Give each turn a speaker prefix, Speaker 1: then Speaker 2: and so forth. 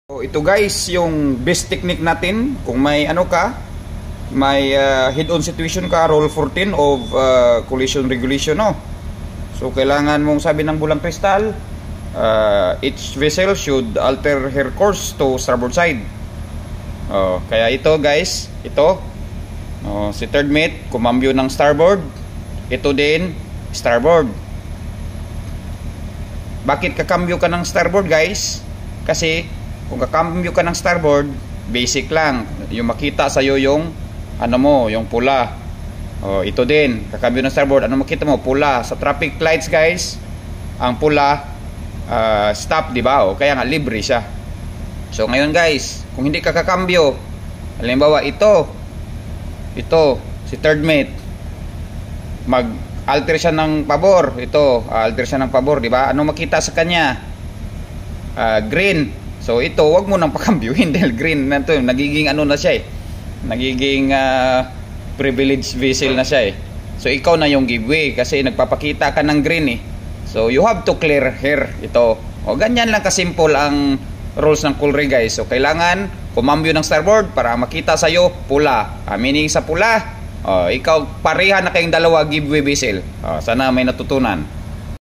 Speaker 1: So, ito guys, yung best technique natin kung may may head-on situation ka, rule 14 of collision regulation, no? So kailangan mong sabi ng bulang kristal, each vessel should alter her course to starboard side. Kaya ito guys, si third mate kumambyo ng starboard, ito din starboard. Bakit kakambyo ka ng starboard guys? Kasi kung kakambyo ka ng starboard, basic lang, yung makita sa'yo yung yung pula. Ito din, kakambyo ng starboard, makita mo? Pula. Sa traffic lights guys, ang pula stop, di ba? Kaya nga libre siya. So ngayon guys, kung hindi ka kakambyo, halimbawa ito si third mate, mag-alter siya ng pabor. Alter siya ng pabor, di ba? Ano makita sa kanya? Green. So ito, wag mo nang pakambyuhin dahil green na to, nagiging na siya nagiging privileged vessel na siya So ikaw na yung giveaway kasi nagpapakita ka ng green So you have to clear her ito. Ganyan lang kasimple ang rules ng Colre guys. So kailangan kumambyo ng starboard para makita sa'yo pula. Meaning sa pula, ikaw pareha na kayong dalawa giveaway vessel. Sana may natutunan.